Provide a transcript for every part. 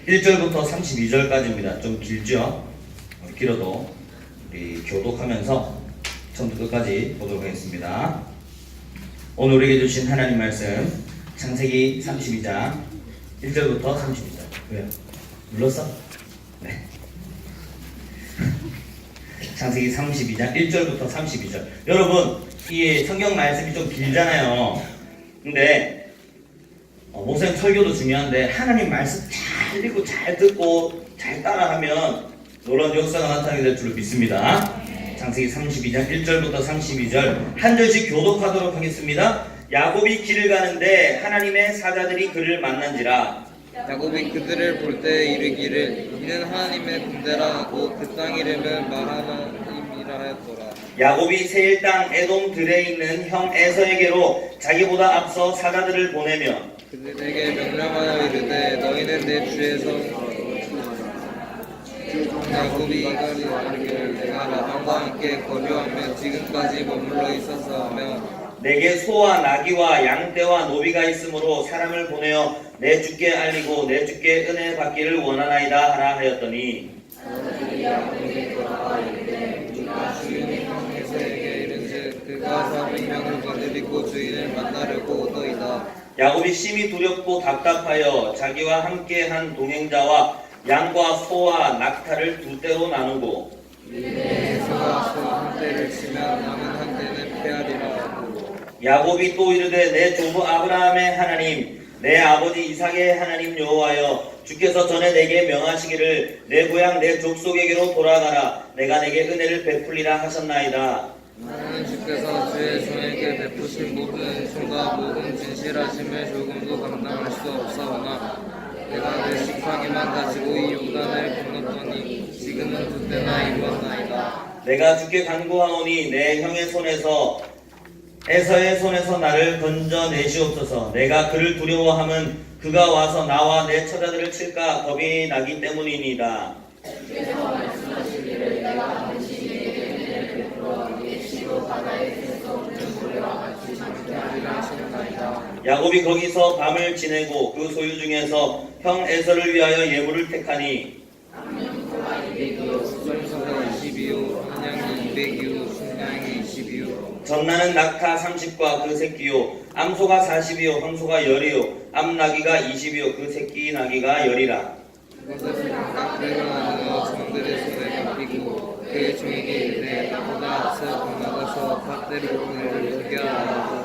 1절부터 32절까지입니다. 좀 길죠? 길어도 우리 교독하면서 처음부터 끝까지 보도록 하겠습니다. 오늘 우리에게 주신 하나님 말씀 창세기 32장 1절부터 32절. 왜요? 눌렀어? 네. 창세기 32장 1절부터 32절. 여러분, 이 성경 말씀이 좀 길잖아요. 근데 목사님 설교도 중요한데 하나님 말씀 잘 읽고 잘 듣고 잘 따라하면 놀라운 역사가 나타나게 될 줄 믿습니다. 창세기 32장 1절부터 32절 한 절씩 교독하도록 하겠습니다. 야곱이 길을 가는데 하나님의 사자들이 그를 만난지라. 야곱이 그들을 볼 때 이르기를 이는 하나님의 군대라 하고 그 땅 이름은 마하나임이라 하였더라. 야곱이 세일 땅 에돔 들에 있는 형 에서에게로 자기보다 앞서 사자들을 보내며 그들에게 명령하여 이르되 너희는 내 주에서 야곱이 이르기를 내가 라반과 함께 거류하며 지금까지 머물러 있었어 하며 내게 소와 나귀와 양떼와 노비가 있으므로 사람을 보내어 내 주께 알리고 내 주께 은혜 받기를 원하나이다 하라 하였더니 야곱이 돌아와 이르되 우리가 주인의 형 에서에게 이른즉 그가 400명을 거느리고 주인을 만나려고 오더이다. 야곱이 심히 두렵고 답답하여 자기와 함께한 동행자와 양과 소와 낙타를 두 떼로 나누고 에서가 소 한 떼를 치면 남은 한 떼는 패하리라 하고 야곱이 또 이르되 내 조부 아브라함의 하나님 내 아버지 이삭의 하나님 여호와여 주께서 전에 내게 명하시기를 내 고향 내 족속에게로 돌아가라 내가 내게 은혜를 베풀리라 하셨나이다. 나는 주께서 주의 종에게 베푸신 모든 은총과 모든 진실하심을 조금도 감당할 수 없사오나 내가 내 식상에만 가지고 이 요단을 건넜더니 지금은 두 때나 이루었나이다. 내가 주께 간구하오니 내 형의 손에서 에서의 손에서 나를 건져내시옵소서. 내가 그를 두려워함은 그가 와서 나와 내 처자들을 칠까 겁이 나기 때문이니이다. 주께서 말씀하시기를 내가 당신에게 은혜를 베풀어 네 시로 바다에 셀수 없는 고래와 같이 잠게 하리라 하셨나이다. 야곱이 거기서 밤을 지내고 그 소유 중에서 형 에서를 위하여 예물을 택하니 암염소가 200이요 수정소가 20이요 한양이 200이요 순양이 20이요 전나는 낙타 30과 그 새끼요 암소가 40이요 황소가 10이요 암나귀가 20이요 그 새끼 나귀가 10이라. 그것을 각각 데려가며 종들의 손에 맡기고 그의 종에게 이르되 나보다 앞서 건너가서 각 데리고 그를 죽게 하라.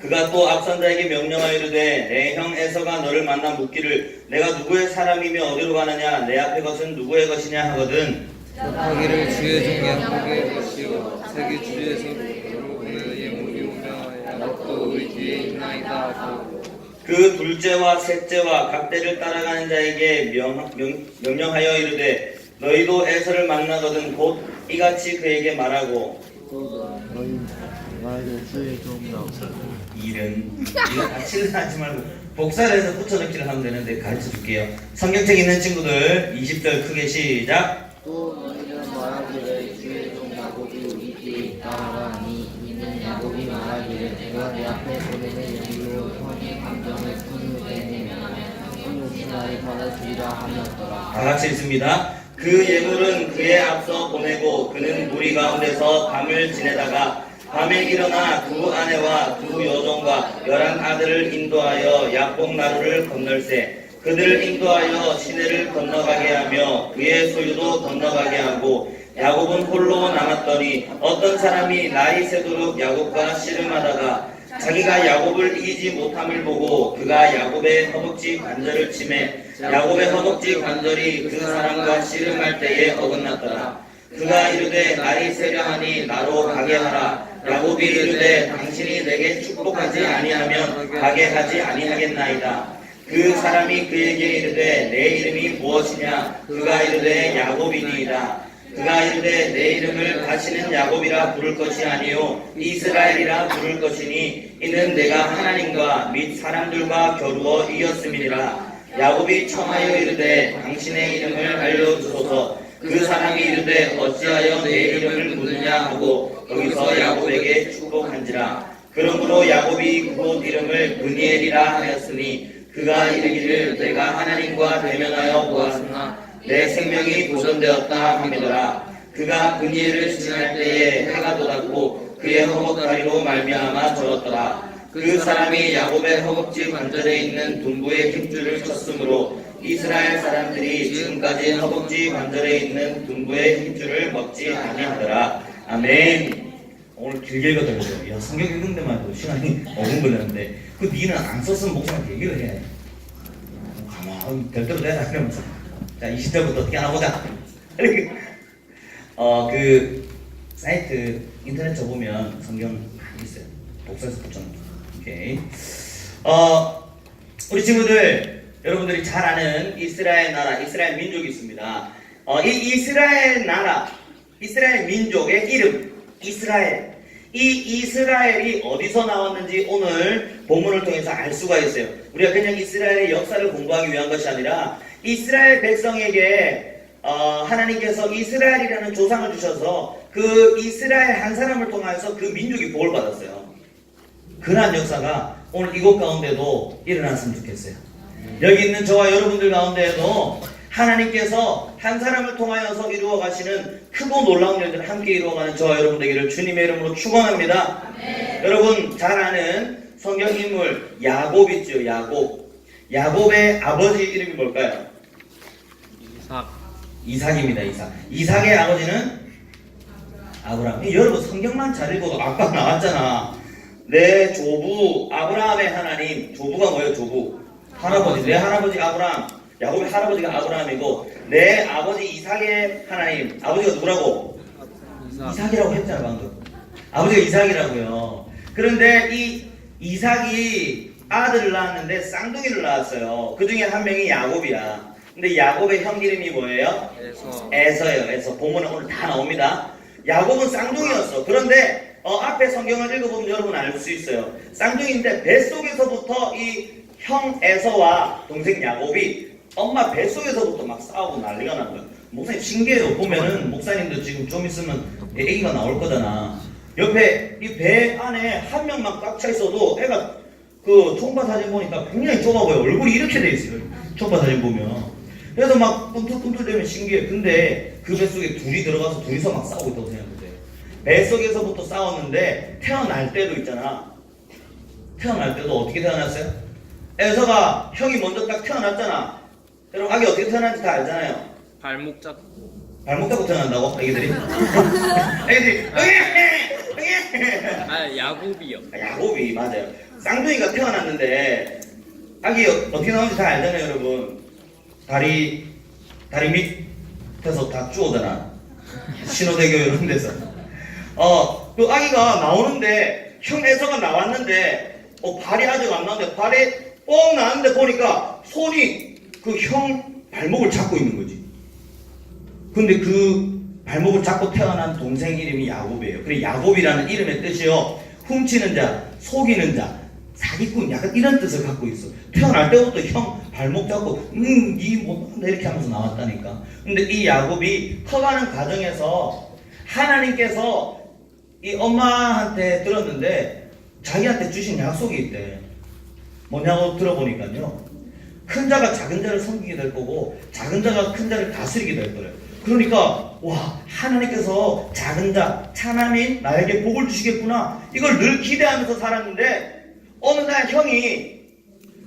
그가 또 앞선 자에게 명령하여 이르되 내 형 에서가 너를 만나 묻기를 내가 누구의 사람이며 어디로 가느냐 내 앞에 것은 누구의 것이냐 하거든. 하기를 주의 종 야곱의 것이요 세계 주에서 보내는 예물이 오며 야곱도 우리 뒤에 있나이다 하고 그 둘째와 셋째와 각대를 따라가는 자에게 명령하여 이르되 너희도 에서를 만나거든 곧 이같이 그에게 말하고 너희 나에게 주의 종이라고 일은 같이 하지 말고 복사를 해서 붙여넣기를 하면 되는데 가르쳐 줄게요. 성경책 있는 친구들 20절 크게 시작. 또 너희는 말하기를 주의 종 야곱이 우리 뒤에 있다 하니 이는 야곱이 말하기를 내가 내 앞에 보내는 영으로 형의 감정을 분유에 내면 분유 신하를 받아주리라 하였더라. 다 같이 읽습니다. 그 예물은 그의 앞서 보내고 그는 무리 가운데서 밤을 지내다가 밤에 일어나 두 아내와 두 여종과 11아들을 인도하여 야복 나루를 건널세 그들을 인도하여 시내를 건너가게 하며 그의 소유도 건너가게 하고 야곱은 홀로 남았더니 어떤 사람이 나이 새도록 야곱과 씨름하다가 자기가 야곱을 이기지 못함을 보고 그가 야곱의 허벅지 관절을 치매 야곱의 허벅지 관절이 그 사람과 씨름할 때에 어긋났더라. 그가 이르되 날이 새려하니 나로 가게 하라. 야곱이 이르되 당신이 내게 축복하지 아니하면 가게 하지 아니하겠나이다. 그 사람이 그에게 이르되 내 이름이 무엇이냐? 그가 이르되 야곱이니이다. 그가 이르되 내 이름을 다시는 야곱이라 부를 것이 아니요 이스라엘이라 부를 것이니 이는 내가 하나님과 및 사람들과 겨루어 이겼음이니라. 야곱이 청하여 이르되 당신의 이름을 알려주소서. 그 사람이 이르되 어찌하여 내 이름을 묻느냐 하고 거기서 야곱에게 축복한지라. 그러므로 야곱이 그곳 이름을 브니엘이라 하였으니 그가 이르기를 내가 하나님과 대면하여 보았으나 내 생명이 보존되었다 함이더라. 그가 그니를 지날 때에 해가 돋았고 그의 허벅다리로 말미암아 절었더라. 그 사람이 야곱의 허벅지 관절에 있는 둔부의 힘줄을 쳤으므로 이스라엘 사람들이 지금까지 허벅지 관절에 있는 둔부의 힘줄을 먹지 아니하더라. 아멘. 오늘 길게 읽었다고요. 야, 성경 읽은 데만 해도 시간이 5분 걸렸는데 그 니는 안 썼으면 목사한테 얘기를 해. 가만히 될 대로 되라 이러면서 자 20절부터 어떻게 하나 보자. 그 사이트 인터넷 쳐보면 성경 많이 있어요. 독서에서 붙여놓은. 오케이. 우리 친구들 여러분들이 잘 아는 이스라엘 나라, 이스라엘 민족이 있습니다. 이 이스라엘 나라, 이스라엘 민족의 이름 이스라엘. 이 이스라엘이 어디서 나왔는지 오늘 본문을 통해서 알 수가 있어요. 우리가 그냥 이스라엘의 역사를 공부하기 위한 것이 아니라 이스라엘 백성에게 하나님께서 이스라엘이라는 조상을 주셔서 그 이스라엘 한 사람을 통해서 그 민족이 복을 받았어요. 그러한 역사가 오늘 이곳 가운데도 일어났으면 좋겠어요. 여기 있는 저와 여러분들 가운데에도 하나님께서 한 사람을 통하여서 이루어 가시는 크고 놀라운 일들을 함께 이루어가는 저와 여러분 되기를 주님의 이름으로 축원합니다. 여러분 잘 아는 성경 인물 야곱 있죠. 야곱의 아버지 이름이 뭘까요? 이삭입니다. 이삭의 아버지는 아브라함. 여러분 성경만 잘 읽어도 아까 나왔잖아. 내 조부 아브라함의 하나님. 조부가 뭐예요? 조부 할아버지. 내 할아버지 아브라함. 야곱의 할아버지가 아브라함이고 내 아버지 이삭의 하나님. 아버지가 누구라고? 이삭이라고 했잖아 방금. 아버지가 이삭이라고요. 그런데 이 이삭이 아들을 낳았는데 쌍둥이를 낳았어요. 그 중에 한 명이 야곱이야. 근데 야곱의 형 이름이 뭐예요? 에서예요. 에서. 본문에 오늘 다 나옵니다. 야곱은 쌍둥이였어. 그런데 앞에 성경을 읽어보면 여러분 알 수 있어요. 쌍둥이인데 뱃속에서부터 이 형 에서와 동생 야곱이 엄마 뱃속에서부터 막 싸우고 난리가 난 거야. 목사님 신기해요. 보면은 목사님도 지금 좀 있으면 애기가 나올 거잖아. 옆에 이 배 안에 한 명만 꽉 차 있어도 애가 그 총파 사진 보니까 굉장히 좁아 보여. 얼굴이 이렇게 돼 있어요. 총파 사진 보면. 그래서 막 꿈틀꿈틀대면 신기해. 근데 그 뱃속에 둘이 들어가서 둘이서 막 싸우고 있다고 생각해보세요. 뱃속에서부터 싸웠는데 태어날 때도 있잖아. 태어날 때도 어떻게 태어났어요? 에서가 형이 먼저 딱 태어났잖아. 여러분 아기 어떻게 태어났는지 다 알잖아요. 발목 잡고 태어난다고? 애기들이? 애기들이 야곱이요. 야곱이 맞아요. 쌍둥이가 태어났는데 아기 어떻게 나오는지 다 알잖아요 여러분. 다리 밑에서 다 쪼오잖아. 신호대교 이런 데서. 그 아기가 나오는데 형 에서가 나왔는데 발이 아직 안 나오는데 발이 뻥 나왔는데 보니까 손이 그 형 발목을 잡고 있는 거지. 근데 그 발목을 잡고 태어난 동생 이름이 야곱이에요. 그래 야곱이라는 이름의 뜻이요. 훔치는 자, 속이는 자, 사기꾼 약간 이런 뜻을 갖고 있어. 태어날 때부터 형 발목 잡고 니 못한다 이렇게 하면서 나왔다니까. 근데 이 야곱이 커가는 과정에서 하나님께서 이 엄마한테 들었는데 자기한테 주신 약속이 있대. 뭐냐고 들어보니까요. 큰 자가 작은 자를 섬기게 될 거고 작은 자가 큰 자를 다스리게 될 거래요. 그러니까 와 하나님께서 작은 자 차남인 나에게 복을 주시겠구나 이걸 늘 기대하면서 살았는데 어느 날 형이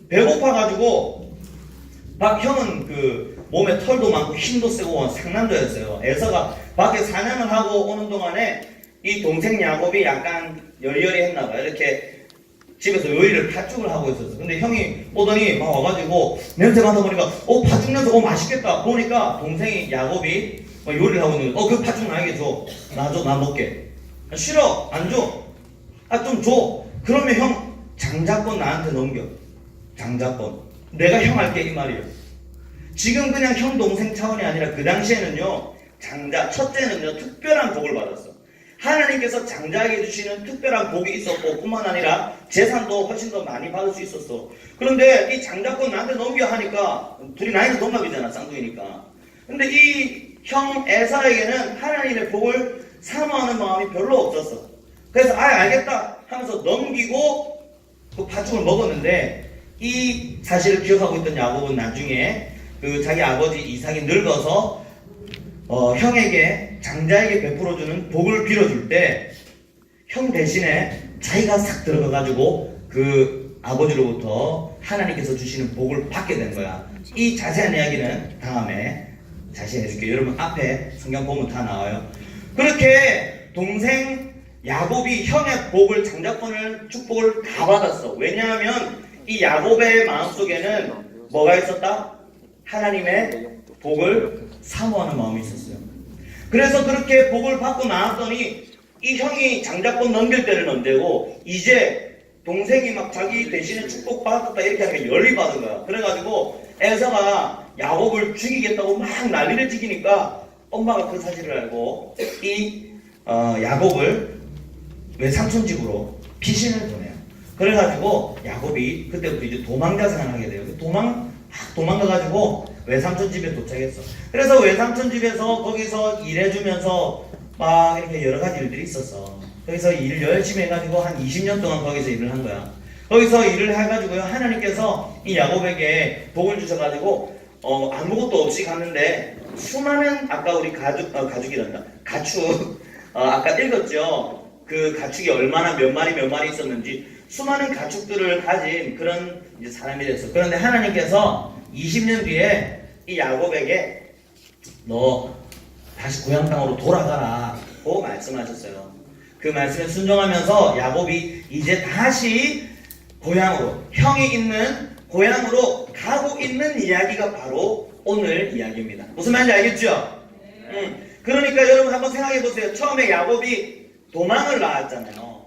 배고파가지고 형은 그 몸에 털도 많고 힘도 세고 상남자였어요. 에서가 밖에 사냥을 하고 오는 동안에 이 동생 야곱이 약간 여리여리했나봐요. 이렇게 집에서 요리를 팥죽을 하고 있었어. 근데 형이 오더니 막 와가지고 냄새 맡아보니까 팥죽 냄새 맛있겠다. 보니까 동생이 야곱이 요리를 하고 있는 거. 그 팥죽 나에게 줘. 나 먹게. 싫어. 안 줘. 좀 줘. 그러면 형 장자권 나한테 넘겨. 장자권. 내가 형 할게 이 말이에요. 지금 그냥 형 동생 차원이 아니라 그 당시에는요. 장자 첫째는요. 특별한 복을 받았어. 하나님께서 장자에게 주시는 특별한 복이 있었고 뿐만 아니라 재산도 훨씬 더 많이 받을 수 있었어. 그런데 이 장자권 나한테 넘겨 하니까 둘이 나이는 동갑이잖아. 쌍둥이니까. 근데 이 형 에사에게는 하나님의 복을 사모하는 마음이 별로 없었어. 그래서 알겠다 하면서 넘기고 그 팥죽을 먹었는데 이 사실을 기억하고 있던 야곱은 나중에 그 자기 아버지 이삭이 늙어서 형에게 장자에게 베풀어주는 복을 빌어줄 때 형 대신에 자기가 싹 들어가가지고 그 아버지로부터 하나님께서 주시는 복을 받게 된 거야. 이 자세한 이야기는 다음에 다시 해줄게요. 여러분 앞에 성경 보면 다 나와요. 그렇게 동생 야곱이 형의 복을, 장자권을, 축복을 다 받았어. 왜냐하면 이 야곱의 마음속에는 뭐가 있었다? 하나님의 복을 사모하는 마음이 있었어요. 그래서 그렇게 복을 받고 나왔더니 이 형이 장자권 넘길 때는 언제고 이제 동생이 막 자기 대신에 축복받았다 이렇게 하니까 열이 받은 거야. 그래가지고 에서가 야곱을 죽이겠다고 막 난리를 지기니까 엄마가 그 사실을 알고 이 야곱을 외삼촌 집으로 피신을 보내요. 그래가지고 야곱이 그때부터 이제 도망자 생활하게 돼요. 도망가가지고 외삼촌 집에 도착했어. 그래서 외삼촌 집에서 거기서 일해주면서 막 이렇게 여러 가지 일들이 있었어. 거기서 일 열심히 해가지고 한 20년 동안 거기서 일을 한 거야. 거기서 일을 해가지고요, 하나님께서 이 야곱에게 복을 주셔가지고 아무것도 없이 갔는데 수많은, 아까 우리 가축이란다. 가축 아까 읽었죠. 그 가축이 얼마나 몇 마리 있었는지 수많은 가축들을 가진 그런 이제 사람이 됐어. 그런데 하나님께서 20년 뒤에 이 야곱에게 너 다시 고향 땅으로 돌아가라고 말씀하셨어요. 그 말씀에 순종하면서 야곱이 이제 다시 고향으로, 형이 있는 고향으로 가고 있는 이야기가 바로 오늘 이야기입니다. 무슨 말인지 알겠죠? 그러니까 여러분 한번 생각해 보세요. 처음에 야곱이 도망을 나왔잖아요.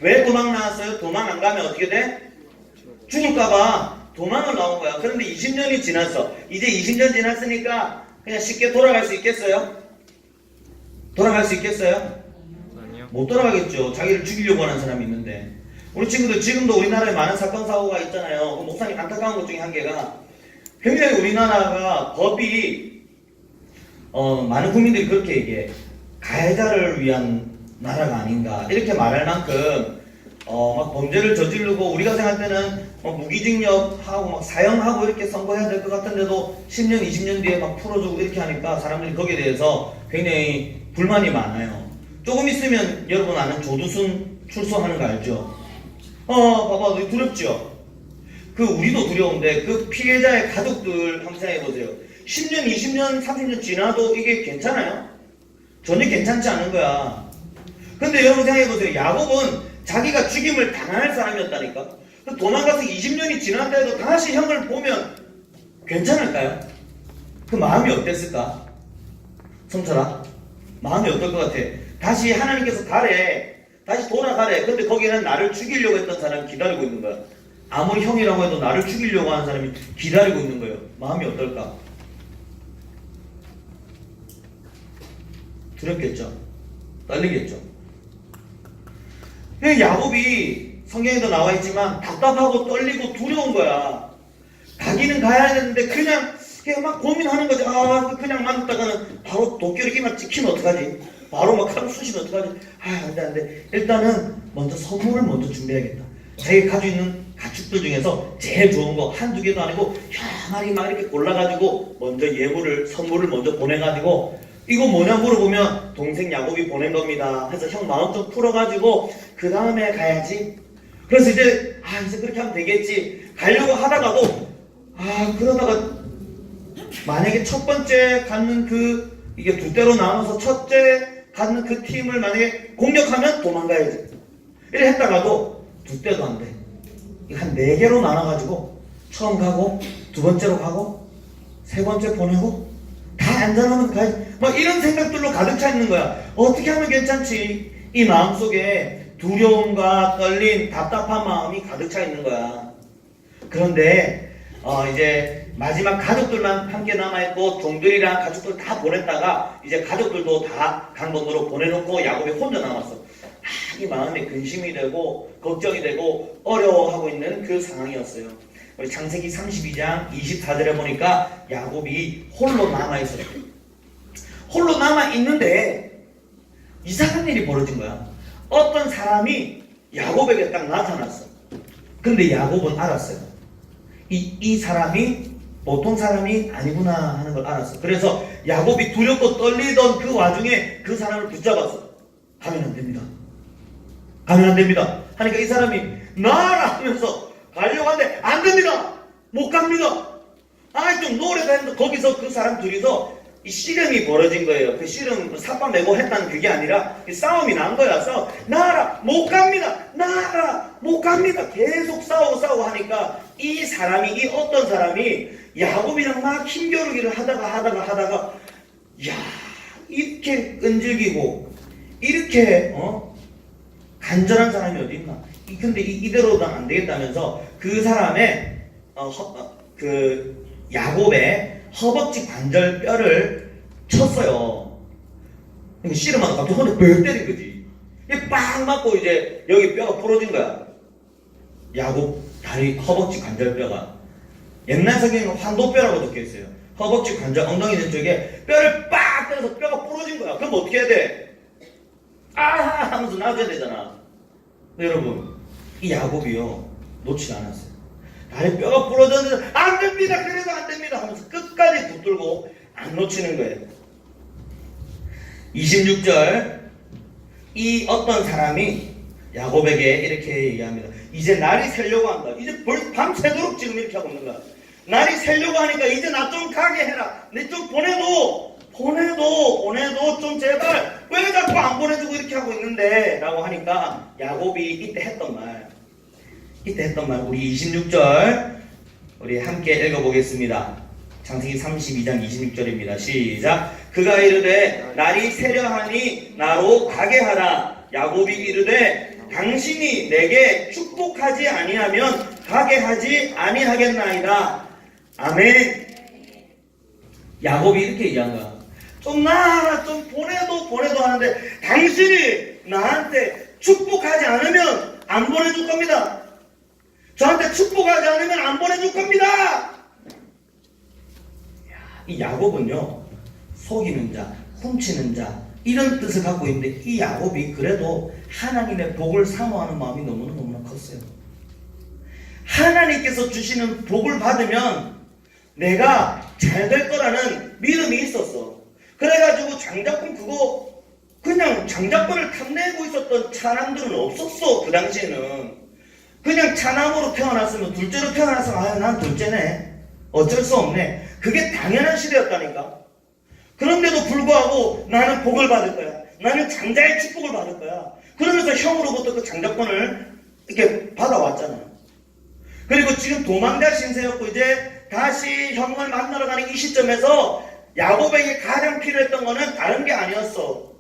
왜 도망 나왔어요? 도망 안 가면 어떻게 돼? 죽을까봐 도망을 나온 거야. 그런데 20년이 지났어. 이제 20년 지났으니까 그냥 쉽게 돌아갈 수 있겠어요? 돌아갈 수 있겠어요? 아니요. 못 돌아가겠죠. 자기를 죽이려고 하는 사람이 있는데. 우리 친구들 지금도 우리나라에 많은 사건 사고가 있잖아요. 그 목사님 안타까운 것 중에 한 개가 굉장히 우리나라가 법이 많은 국민들이 그렇게 얘기해. 가해자를 위한 나라가 아닌가 이렇게 말할 만큼 막 범죄를 저지르고 우리가 생각할 때는 무기징역하고 막 사형하고 이렇게 선고해야 될 것 같은데도 10년, 20년 뒤에 막 풀어주고 이렇게 하니까 사람들이 거기에 대해서 굉장히 불만이 많아요. 조금 있으면 여러분 아는 조두순 출소하는 거 알죠? 봐봐, 두렵죠? 우리도 두려운데 그 피해자의 가족들 한번 생각해보세요. 10년, 20년, 30년 지나도 이게 괜찮아요? 전혀 괜찮지 않은 거야. 근데 여러분 생각해보세요. 야곱은 자기가 죽임을 당할 사람이었다니까. 도망가서 20년이 지났다 해도 다시 형을 보면 괜찮을까요? 그 마음이 어땠을까? 성철아, 마음이 어떨 것 같아? 다시 하나님께서 가래, 다시 돌아가래. 근데 거기는 나를 죽이려고 했던 사람이 기다리고 있는 거야. 아무리 형이라고 해도 나를 죽이려고 하는 사람이 기다리고 있는 거예요. 마음이 어떨까? 두렵겠죠? 떨리겠죠? 야곱이 성경에도 나와 있지만 답답하고 떨리고 두려운 거야. 가기는 가야 되는데 그냥 막 고민하는 거지. 그냥 만났다가는 바로 도끼를 막 찍히면 어떡하지? 바로 막 칼을 쑤시면 어떡하지? 안돼. 일단은 먼저 선물을 먼저 준비해야겠다. 자기가 가지고 있는 가축들 중에서 제일 좋은 거 한두 개도 아니고 향하게 막 이렇게 골라가지고 먼저 선물을 먼저 보내가지고 이거 뭐냐 물어보면 동생 야곱이 보낸 겁니다. 그래서 형 마음 좀 풀어가지고 그 다음에 가야지. 그래서 이제 그렇게 하면 되겠지. 가려고 하다가도 그러다가 만약에 첫 번째 갖는 이게 두 대로 나눠서 첫째 갖는 그 팀을 만약에 공격하면 도망가야지. 이래 했다가도 두 대도 안 돼. 한 4개로 나눠가지고 처음 가고 두 번째로 가고 세 번째 보내고 다 안전하면 가야지. 막 이런 생각들로 가득 차 있는 거야. 어떻게 하면 괜찮지? 이 마음속에 두려움과 떨림, 답답한 마음이 가득 차 있는 거야. 그런데 이제 마지막 가족들만 함께 남아있고 종들이랑 가족들 다 보냈다가 이제 가족들도 다 강동으로 보내놓고 야곱이 혼자 남았어. 이 마음에 근심이 되고 걱정이 되고 어려워하고 있는 그 상황이었어요. 우리 창세기 32장 24절에 보니까 야곱이 홀로 남아있었어요. 홀로 남아있는데 이상한 일이 벌어진 거야. 어떤 사람이 야곱에게 딱 나타났어. 근데 야곱은 알았어요. 이 사람이 보통 사람이 아니구나 하는 걸 알았어. 그래서 야곱이 두렵고 떨리던 그 와중에 그 사람을 붙잡았어. 가면 안 됩니다. 가면 안 됩니다. 하니까 이 사람이 나라 하면서 가려고 하는데 안 됩니다. 못 갑니다. 좀 노래가 했는데 거기서 그 사람 둘이서 이 씨름이 벌어진 거예요. 그 씨름 삽바 메고 했다는 그게 아니라 싸움이 난 거야. 나라 못 갑니다. 나라 못 갑니다. 계속 싸우고 하니까 이 어떤 사람이 야곱이랑 막 힘겨루기를 하다가 야 이렇게 끈질기고 이렇게 간절한 사람이 어디 있나? 근데 이대로는 안 되겠다면서 그 사람의 그 야곱의 허벅지 관절 뼈를 쳤어요. 씨름하다 갑자기 혼자 벽 때린 거지. 빵 맞고 이제 여기 뼈가 부러진 거야. 야곱 다리 허벅지 관절 뼈가. 옛날 성경에는 환도뼈라고 적혀있어요. 허벅지 관절 엉덩이 있는 쪽에 뼈를 빡 때려서 뼈가 부러진 거야. 그럼 어떻게 해야 돼? 하면서 놔줘야 되잖아. 여러분 이 야곱이요 놓지 않았어요. 다리 뼈가 부러졌는데 안 됩니다. 그래도 안 됩니다 하면서 끝까지 붙들고 안 놓치는 거예요. 26절 이 어떤 사람이 야곱에게 이렇게 얘기합니다. 이제 날이 새려고 한다. 이제 밤새도록 지금 이렇게 하고 있는 거야. 날이 새려고 하니까 이제 나 좀 가게 해라. 내 좀 보내도 좀 제발 왜 자꾸 안 보내주고 이렇게 하고 있는데 라고 하니까 야곱이 이때 했던 말 우리 26절 우리 함께 읽어보겠습니다. 창세기 32장 26절입니다. 시작. 그가 이르되 날이 새려하니 나로 가게 하라. 야곱이 이르되 당신이 내게 축복하지 아니하면 가게 하지 아니하겠나이다. 아멘. 야곱이 이렇게 얘기한 거야. 좀 나아라, 좀 보내도 하는데 당신이 나한테 축복하지 않으면 안 보내줄 겁니다. 저한테 축복하지 않으면 안 보내줄 겁니다. 이 야곱은요 속이는 자, 훔치는 자 이런 뜻을 갖고 있는데 이 야곱이 그래도 하나님의 복을 사모하는 마음이 너무나 컸어요. 하나님께서 주시는 복을 받으면 내가 잘 될 거라는 믿음이 있었어. 그래가지고 장자권 그거 그냥 장자권을 탐내고 있었던 사람들은 없었어. 그 당시에는 그냥 차남으로 태어났으면 둘째로 태어났으면 난 둘째네 어쩔 수 없네 그게 당연한 시대였다니까. 그런데도 불구하고 나는 복을 받을 거야. 나는 장자의 축복을 받을 거야. 그러면서 형으로부터 그 장자권을 이렇게 받아왔잖아요. 그리고 지금 도망자 신세였고 이제 다시 형을 만나러 가는 이 시점에서 야곱에게 가장 필요했던 거는 다른 게 아니었어.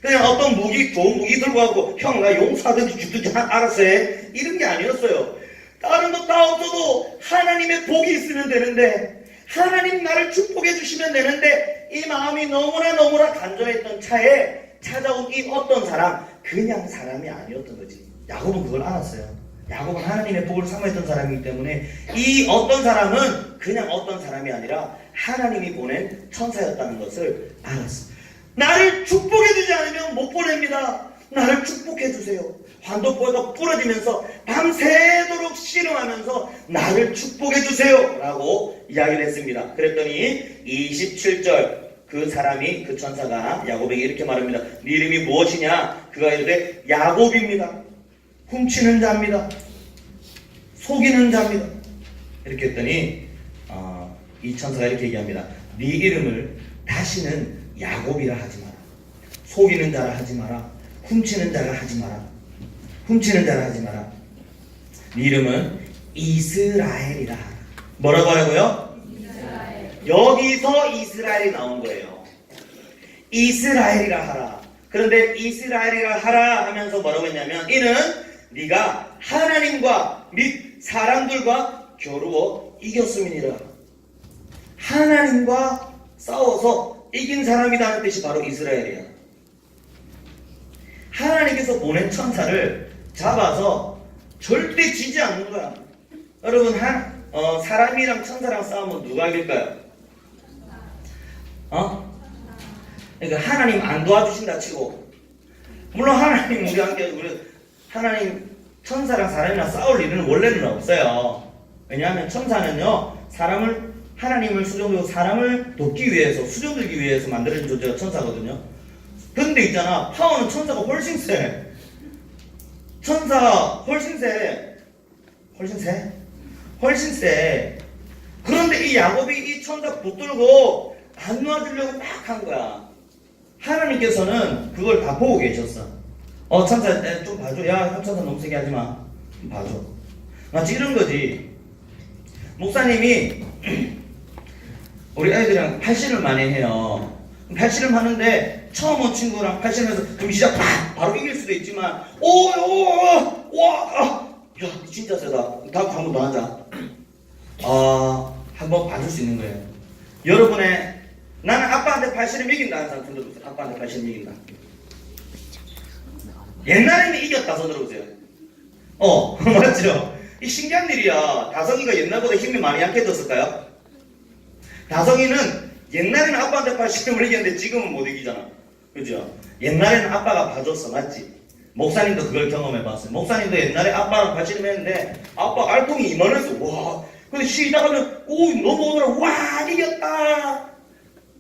그냥 어떤 좋은 무기 들고 가고 형 나 용서하든지 죽든지 알아서 해 이런 게 아니었어요. 다른 거 다 없어도 하나님의 복이 있으면 되는데 하나님 나를 축복해 주시면 되는데 이 마음이 너무나 간절했던 차에 찾아온 이 어떤 사람 그냥 사람이 아니었던 거지. 야곱은 그걸 알았어요. 야곱은 하나님의 복을 사모했던 사람이기 때문에 이 어떤 사람은 그냥 어떤 사람이 아니라 하나님이 보낸 천사였다는 것을 알았어. 나를 축복해주지 않으면 못 보냅니다. 나를 축복해주세요. 환도뼈가 부러지면서 밤새도록 씨름하면서 나를 축복해주세요 라고 이야기를 했습니다. 그랬더니 27절 그 사람이 그 천사가 야곱에게 이렇게 말합니다. 네 이름이 무엇이냐? 그가 이르되 야곱입니다. 훔치는 자입니다. 속이는 자입니다. 이렇게 했더니 이 천사가 이렇게 얘기합니다. 네 이름을 다시는 야곱이라 하지 마라. 속이는 자라 하지 마라. 훔치는 자라 하지 마라. 훔치는 자라 하지 마라. 네 이름은 이스라엘이라 하라. 뭐라고 하라고요? 이스라엘. 여기서 이스라엘이 나온 거예요. 이스라엘이라 하라. 그런데 이스라엘이라 하라 하면서 뭐라고 했냐면 이는 네가 하나님과 및 사람들과 겨루어 이겼음이니라. 하나님과 싸워서 이긴 사람이라는 뜻이 바로 이스라엘이야. 하나님께서 보낸 천사를 잡아서 절대 지지 않는 거야. 여러분 사람이랑 천사랑 싸우면 누가 이길까요? 그러니까 하나님 안 도와주신다 치고 물론 하나님 우리 함께 우리 하나님 천사랑 사람이랑 싸울 일은 원래는 없어요. 왜냐하면 천사는요, 하나님을 수종들고 사람을 돕기 위해서, 수종들기 위해서 만들어진 존재가 천사거든요. 근데 있잖아, 파워는 천사가 훨씬 세. 천사가 훨씬 세. 훨씬 세. 그런데 이 야곱이 이 천사 붙들고 안 놔주려고 막 한 거야. 하나님께서는 그걸 다 보고 계셨어. 천사 좀 봐줘. 야, 천사 너무 세게 하지 마. 좀 봐줘. 마치 이런 거지. 목사님이 우리 아이들이랑 팔씨름 많이 해요. 팔씨름 하는데 처음 온 친구랑 팔씨름해서 그럼 시작 바로 이길 수도 있지만 야 진짜 세다. 다음 한번 더 하자. 한번 봐줄 수 있는 거예요. 여러분의 나는 아빠한테 팔씨름 이긴다 하는 사람 손 들어보세요. 아빠한테 팔씨름 이긴다. 옛날에는 이겼다 손 들어보세요. 맞죠? 이 신기한 일이야. 다성이가 옛날보다 힘이 많이 약해졌을까요? 다성이는 옛날에는 아빠한테 팔씨름을 이겼는데 지금은 못 이기잖아. 그죠? 옛날에는 아빠가 봐줬어. 맞지? 목사님도 그걸 경험해봤어요. 목사님도 옛날에 아빠랑 팔씨름 했는데 아빠 알통이 이만해서 와 근데 시작하면 넘어오더라. 와 이겼다.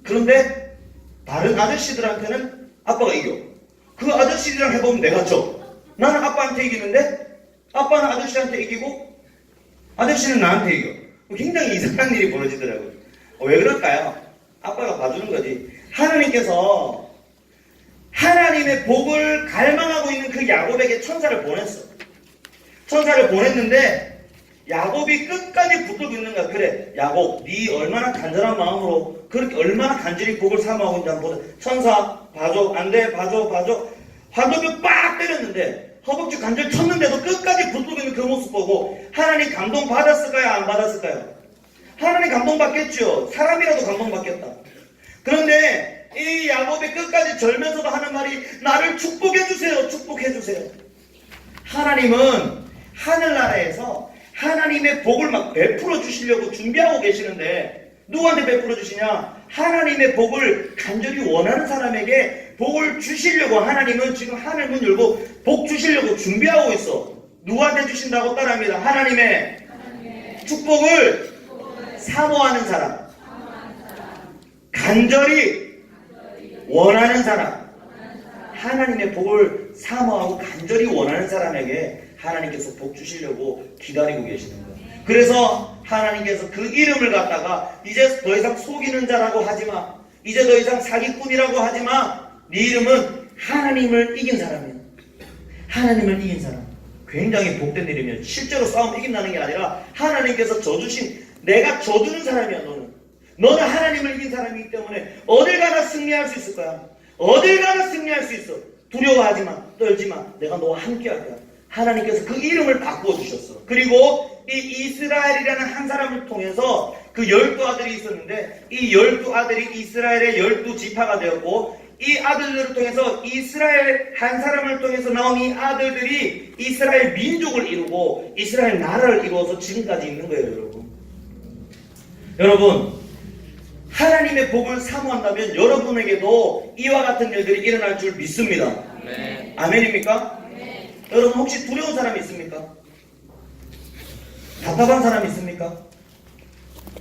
그런데 다른 아저씨들한테는 아빠가 이겨. 그 아저씨들이랑 해보면 내가 져. 나는 아빠한테 이기는데 아빠는 아저씨한테 이기고 아저씨는 나한테 이겨. 굉장히 이상한 일이 벌어지더라고요. 왜 그럴까요? 아빠가 봐주는 거지. 하나님께서 하나님의 복을 갈망하고 있는 그 야곱에게 천사를 보냈어. 천사를 보냈는데 야곱이 끝까지 붙들고 있는 거야. 그래 야곱 네 얼마나 간절한 마음으로 그렇게 얼마나 간절히 복을 사모하고 있는지 한번 보자. 천사 봐줘. 안돼 봐줘. 화덕을 빡 때렸는데 허벅지 간절 쳤는데도 끝까지 붙들고 있는 그 모습 보고 하나님 감동 받았을까요? 안 받았을까요? 하나님 감동 받겠죠. 사람이라도 감동 받겠다. 그런데 이 야곱이 끝까지 절면서도 하는 말이 나를 축복해주세요. 축복해주세요. 하나님은 하늘나라에서 하나님의 복을 막 베풀어 주시려고 준비하고 계시는데 누구한테 베풀어 주시냐? 하나님의 복을 간절히 원하는 사람에게 복을 주시려고 하나님은 지금 하늘 문 열고 복 주시려고 준비하고 있어. 누구한테 주신다고 따라합니다. 하나님의 축복을 사모하는 사람, 간절히 원하는 사람, 하나님의 복을 사모하고 간절히 원하는 사람에게 하나님께서 복 주시려고 기다리고 계시는 거예요. 그래서 하나님께서 그 이름을 갖다가 이제 더 이상 속이는 자라고 하지마. 이제 더 이상 사기꾼이라고 하지마. 네 이름은 하나님을 이긴 사람이야. 하나님을 이긴 사람. 굉장히 복된 일이면 실제로 싸움 이긴다는 게 아니라 하나님께서 져주신 내가 져주는 사람이야. 너는 하나님을 이긴 사람이기 때문에 어딜 가나 승리할 수 있을 거야. 어딜 가나 승리할 수 있어. 두려워하지마. 떨지마. 내가 너와 함께 할 거야. 하나님께서 그 이름을 바꾸어 주셨어. 그리고 이 이스라엘이라는 한 사람을 통해서 그 12아들이 있었는데 이 12아들이 이스라엘의 12지파가 되었고 이 아들들을 통해서 이스라엘 한 사람을 통해서 나온 이 아들들이 이스라엘 민족을 이루고 이스라엘 나라를 이루어서 지금까지 있는 거예요. 여러분 하나님의 복을 사모한다면 여러분에게도 이와 같은 일들이 일어날 줄 믿습니다. 네. 아멘입니까? 네. 여러분 혹시 두려운 사람 있습니까? 답답한 사람 있습니까?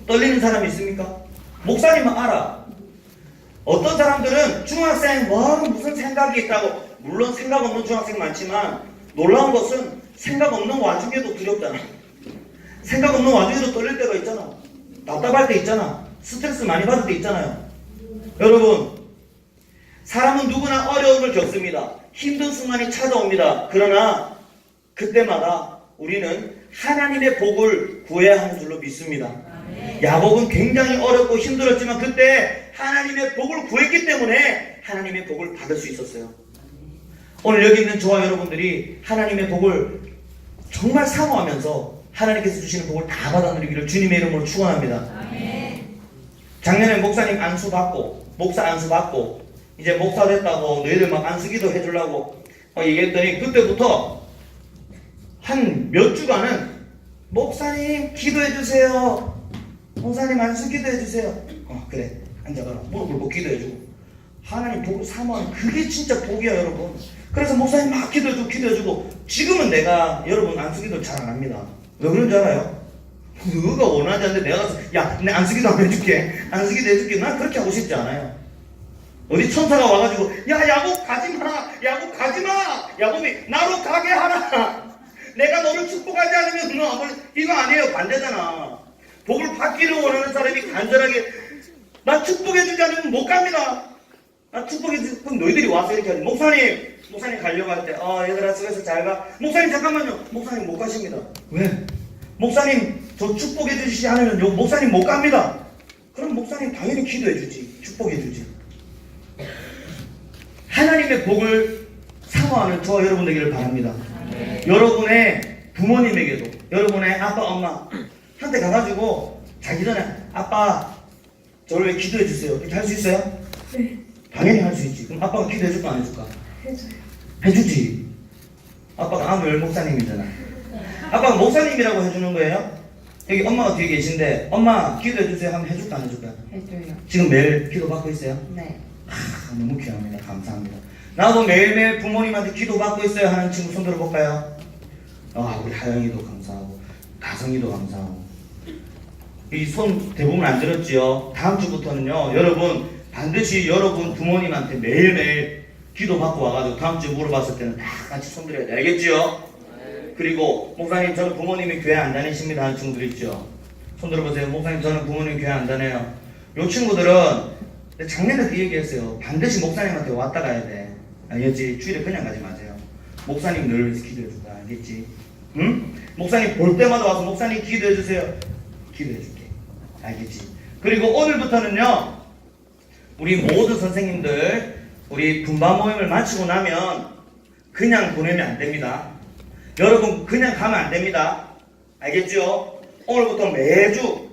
떨리는 사람 있습니까? 목사님은 알아. 어떤 사람들은 중학생 무슨 생각이 있다고, 물론 생각 없는 중학생 많지만 놀라운 것은 생각 없는 와중에도 두렵잖아. 생각 없는 와중에도 떨릴 때가 있잖아. 답답할 때 있잖아. 스트레스 많이 받을 때 있잖아요. 여러분 사람은 누구나 어려움을 겪습니다. 힘든 순간이 찾아옵니다. 그러나 그때마다 우리는 하나님의 복을 구해야 하는 줄로 믿습니다. 야곱은 굉장히 어렵고 힘들었지만 그때 하나님의 복을 구했기 때문에 하나님의 복을 받을 수 있었어요. 오늘 여기 있는 저와 여러분들이 하나님의 복을 정말 사모하면서 하나님께서 주시는 복을 다 받아들이기를 주님의 이름으로 축원합니다. 작년에 목사님 안수 받고 목사 안수 받고 이제 목사 됐다고 너희들 막 안수기도 해주려고 얘기했더니 그때부터 한 몇 주간은 목사님 기도해주세요. 목사님 안수 기도해주세요. 그래 앉아봐라. 무릎 꿇고 기도해주고 하나님 복을 사모하는 그게 진짜 복이야 여러분. 그래서 목사님 막 기도해주고 지금은 내가 여러분 안수 기도 잘 안 합니다. 왜 그런 줄 알아요? 그가 원하지 않는데 내가 가서 야, 내 안쓰기도 안 해줄게. 안쓰기도 해줄게. 난 그렇게 하고 싶지 않아요. 어디 천사가 와가지고 야, 야곱 가지마. 야곱 가지마. 야곱이 나로 가게 하라. 내가 너를 축복하지 않으면 너 아무 이거 아니에요. 반대잖아. 복을 받기를 원하는 사람이 간절하게 나 축복해주지 않으면 못 갑니다. 나 축복해주지. 그럼 너희들이 와서 이렇게 하지. 목사님 가려고 할 때 얘들아 수고해서 잘 가. 목사님 잠깐만요. 목사님 못 가십니다. 왜? 목사님 저 축복해주시지 않으면 목사님 못 갑니다. 그럼 목사님 당연히 기도해주지. 축복해주지. 하나님의 복을 사모하는 저와 여러분 되기를 바랍니다. 여러분의 부모님에게도 여러분의 아빠 엄마 한테 가가지고 자기 전에 아빠 저를 왜 기도해주세요. 이렇게 할 수 있어요? 네. 당연히 할 수 있지. 그럼 아빠가 기도해줄까 안 해줄까? 해줘요. 해주지. 아빠가 아무엘 목사님이잖아. 아빠가 목사님이라고 해주는 거예요? 여기 엄마가 뒤에 계신데 엄마 기도해주세요 하면 해줄까 안 해줄까? 해줘요. 지금 매일 기도 받고 있어요? 네. 너무 귀합니다. 감사합니다. 나도 매일매일 부모님한테 기도 받고 있어요 하는 친구 손 들어볼까요? 우리 하영이도 감사하고 다성이도 감사하고 이 손 대부분 안 들었지요? 다음 주부터는요 여러분 반드시 여러분 부모님한테 매일매일 기도 받고 와가지고 다음 주에 물어봤을 때는 다 같이 손 들어야 돼. 알겠지요? 그리고 목사님 저는 부모님이 교회 안 다니십니다 하는 친구들 있죠? 손 들어보세요. 목사님 저는 부모님 교회 안 다녀요. 요 친구들은 작년에도 얘기했어요. 반드시 목사님한테 왔다 가야 돼. 알겠지? 주일에 그냥 가지 마세요. 목사님 늘 위해서 기도해줄까? 알겠지? 응? 목사님 볼 때마다 와서 목사님 기도해주세요. 기도해줄게. 알겠지? 그리고 오늘부터는요 우리 모든 선생님들 우리 분반 모임을 마치고 나면 그냥 보내면 안 됩니다. 여러분 그냥 가면 안 됩니다. 알겠죠? 오늘부터 매주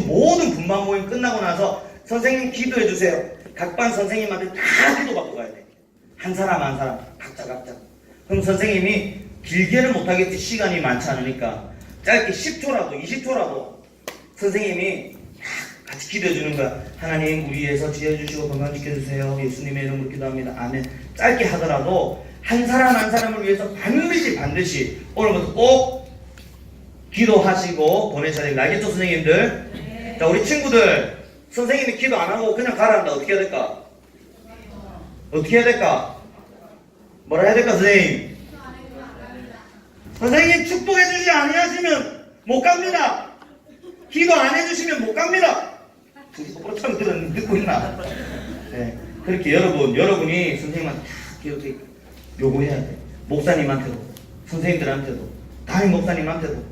모든 분반 모임 끝나고 나서 선생님 기도해 주세요. 각 반 선생님한테 다 기도받고 가야 돼. 한 사람 한 사람 각자. 그럼 선생님이 길게는 못하겠지. 시간이 많지 않으니까 짧게 10초라도 20초라도 선생님이 같이 기도해 주는 거야. 하나님 우리 위해서 지혜 주시고 건강 지켜주세요. 예수님의 이름으로 기도합니다. 아멘. 짧게 하더라도 한 사람 한 사람을 위해서 반드시 오늘부터 꼭 기도하시고 보내셔야 됩니다. 알겠죠 선생님들? 네. 자 우리 친구들 선생님이 기도 안 하고 그냥 가란다. 어떻게 해야 될까? 어떻게 해야 될까? 뭐라 해야 될까 선생님? 선생님 축복해주지 아니하시면 못 갑니다. 기도 안 해주시면 못 갑니다. 똑바로 듣고 있나? 네. 그렇게 여러분이 선생님한테 다 이렇게 요구해야 돼. 목사님한테도, 선생님들한테도, 담임 목사님한테도.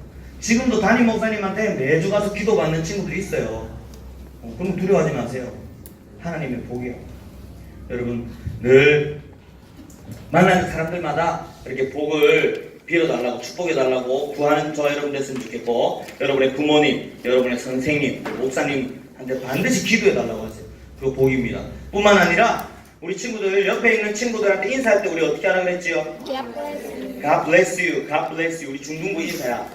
지금도 담임 목사님한테 매주 가서 기도받는 친구들이 있어요. 그럼 두려워하지 마세요. 하나님의 복이요. 여러분 늘 만나는 사람들마다 이렇게 복을 빌어달라고 축복해달라고 구하는 저와 여러분 됐으면 좋겠고 여러분의 부모님, 여러분의 선생님, 목사님한테 반드시 기도해달라고 하세요. 그거 복입니다. 뿐만 아니라 우리 친구들 옆에 있는 친구들한테 인사할 때 우리 어떻게 하라 그랬지요? God bless you. God bless you. 우리 중등부 인사야.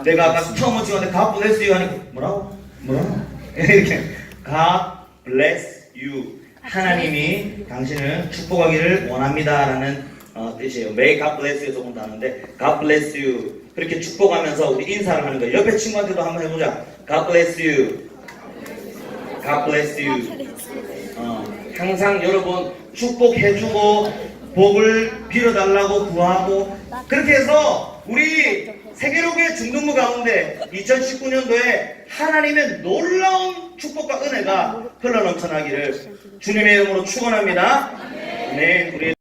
내가 아까 처음 찍었는데 God bless you 하니까 뭐라고? 이렇게 God bless you. 하나님이 당신을 축복하기를 원합니다라는 뜻이에요. May God bless you에서 온다는데 God bless you. 그렇게 축복하면서 우리 인사를 하는 거예요. 옆에 친구한테도 한번 해보자. God bless you. God bless you. 항상 여러분 축복해주고 복을 빌어달라고 구하고 그렇게 해서 우리 세계로교회 중등부 가운데 2019년도에 하나님의 놀라운 축복과 은혜가 흘러넘쳐나기를 주님의 이름으로 축원합니다. 네, 우리